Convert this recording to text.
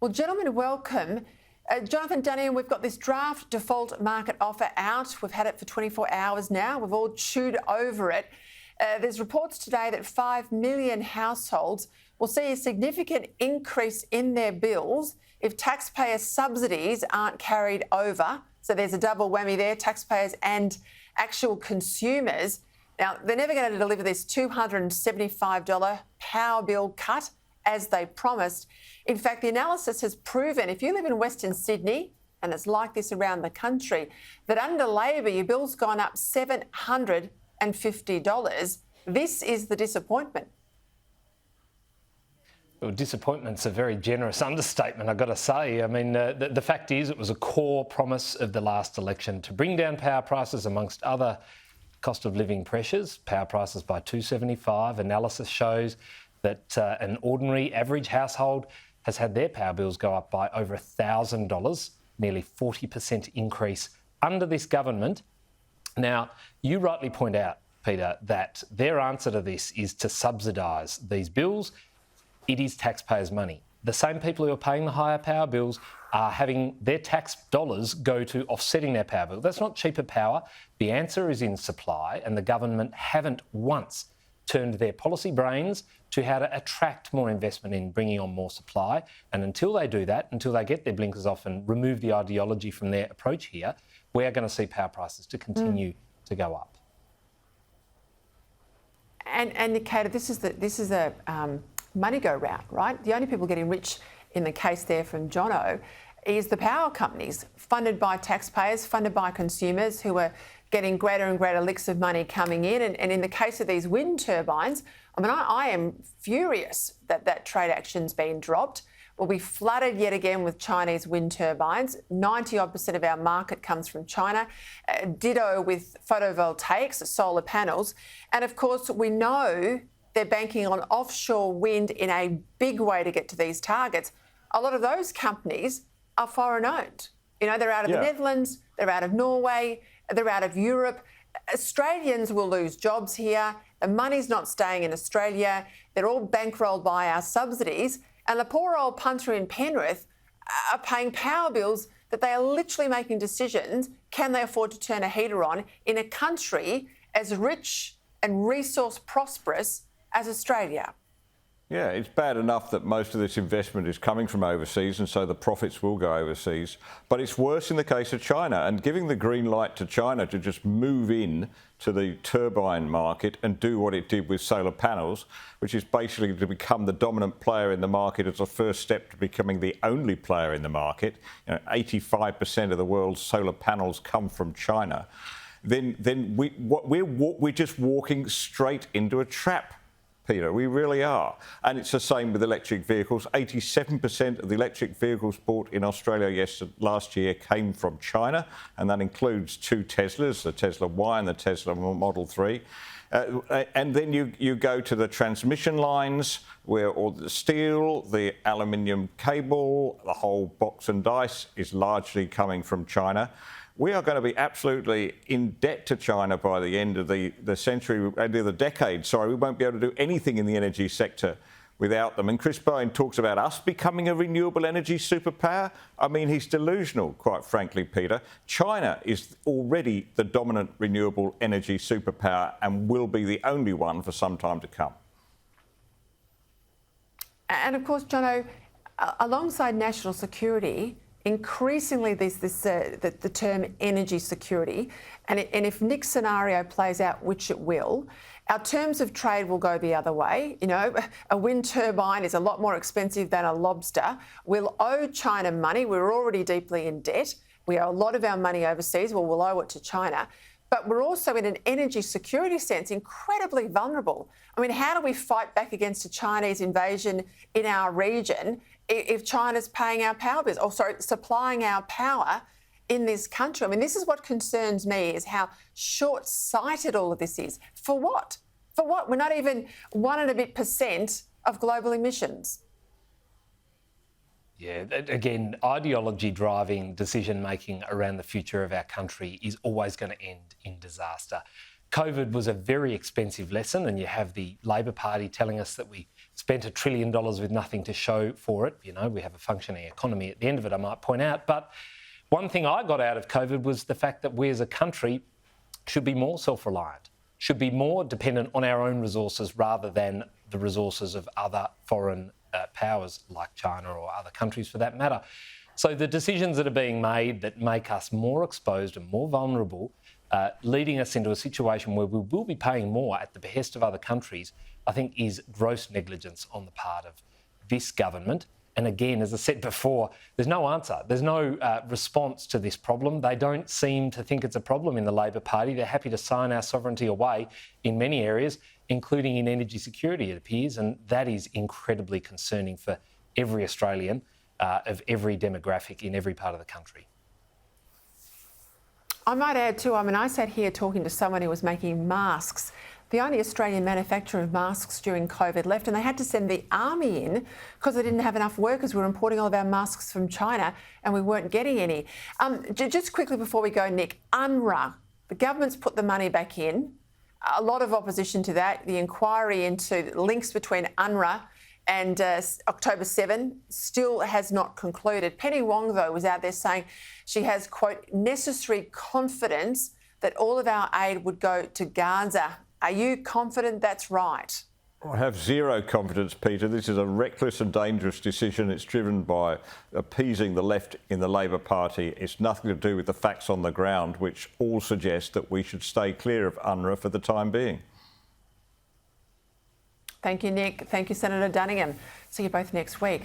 Well, gentlemen, welcome. Jonathon Duniam, we've got this draft default market offer out. We've had it for 24 hours now. We've all chewed over it. There's reports today that 5 million households will see a significant increase in their bills if taxpayer subsidies aren't carried over. So there's a double whammy there, taxpayers and actual consumers. Now, they're never going to deliver this $275 power bill cut as they promised. In fact, the analysis has proven if you live in Western Sydney, and it's like this around the country, that under Labor, your bill's gone up $750. This is the disappointment. Well, disappointment's a very generous understatement, I've got to say. I mean, the fact is it was a core promise of the last election to bring down power prices amongst other cost of living pressures, power prices by $275. Analysis shows that an ordinary average household has had their power bills go up by over $1,000, nearly 40% increase under this government. Now, you rightly point out, Peter, that their answer to this is to subsidise these bills. It is taxpayers' money. The same people who are paying the higher power bills are having their tax dollars go to offsetting their power bill. That's not cheaper power. The answer is in supply, and the government haven't once turned their policy brains to how to attract more investment in bringing on more supply. And until they do that, until they get their blinkers off and remove the ideology from their approach here, we are going to see power prices to continue to go up. And Nikita, this is a money go round, right? The only people getting rich in the case there from Jono is the power companies, funded by taxpayers, funded by consumers who are getting greater and greater licks of money coming in. And in the case of these wind turbines, I mean, I am furious that trade action's been dropped. We'll be flooded yet again with Chinese wind turbines. 90-odd% of our market comes from China. Ditto with photovoltaics, solar panels. And of course, we know they're banking on offshore wind in a big way to get to these targets. A lot of those companies are foreign owned. You know, they're out of the Netherlands, they're out of Norway, they're out of Europe. Australians will lose jobs here. The money's not staying in Australia. They're all bankrolled by our subsidies. And the poor old punter in Penrith are paying power bills that they are literally making decisions. Can they afford to turn a heater on in a country as rich and resource prosperous as Australia? Yeah, it's bad enough that most of this investment is coming from overseas and so the profits will go overseas. But it's worse in the case of China, and giving the green light to China to just move in to the turbine market and do what it did with solar panels, which is basically to become the dominant player in the market as a first step to becoming the only player in the market. 85% of the world's solar panels come from China. Then we're just walking straight into a trap, Peter. We really are. And it's the same with electric vehicles. 87% of the electric vehicles bought in Australia last year came from China, and that includes 2 Teslas, the Tesla Y and the Tesla Model 3. And then you go to the transmission lines, where all the steel, the aluminium cable, the whole box and dice is largely coming from China. We are going to be absolutely in debt to China by the end of the century, end of the decade. Sorry, we won't be able to do anything in the energy sector without them. And Chris Bowen talks about us becoming a renewable energy superpower. I mean, he's delusional, quite frankly, Peter. China is already the dominant renewable energy superpower and will be the only one for some time to come. And of course, Jono, alongside national security, increasingly there's the term energy security, and if Nick's scenario plays out, which it will, our terms of trade will go the other way. You know, a wind turbine is a lot more expensive than a lobster. We'll owe China money. We're already deeply in debt. We owe a lot of our money overseas. Well, we'll owe it to China. But we're also, in an energy security sense, incredibly vulnerable. I mean, how do we fight back against a Chinese invasion in our region if China's paying our power bills, supplying our power in this country? I mean, this is what concerns me, is how short-sighted all of this is. For what? For what? We're not even 1 and a bit % of global emissions. Yeah, again, ideology driving decision-making around the future of our country is always going to end in disaster. COVID was a very expensive lesson, and you have the Labor Party telling us that we spent $1 trillion with nothing to show for it. You know, we have a functioning economy at the end of it, I might point out. But one thing I got out of COVID was the fact that we as a country should be more self-reliant, should be more dependent on our own resources rather than the resources of other foreign powers like China or other countries for that matter. So the decisions that are being made that make us more exposed and more vulnerable, leading us into a situation where we will be paying more at the behest of other countries, I think is gross negligence on the part of this government. And again, as I said before, there's no answer. There's no response to this problem. They don't seem to think it's a problem in the Labor Party. They're happy to sign our sovereignty away in many areas, including in energy security, it appears. And that is incredibly concerning for every Australian of every demographic in every part of the country. I might add too, I mean, I sat here talking to someone who was making masks. The only Australian manufacturer of masks during COVID left, and they had to send the army in because they didn't have enough workers. We were importing all of our masks from China and we weren't getting any. Just quickly before we go, Nick, UNRWA, the government's put the money back in. A lot of opposition to that. The inquiry into links between UNRWA and October 7 still has not concluded. Penny Wong, though, was out there saying she has, quote, necessary confidence that all of our aid would go to Gaza. Are you confident that's right? I have zero confidence, Peter. This is a reckless and dangerous decision. It's driven by appeasing the left in the Labor Party. It's nothing to do with the facts on the ground, which all suggest that we should stay clear of UNRWA for the time being. Thank you, Nick. Thank you, Senator Duniam. See you both next week.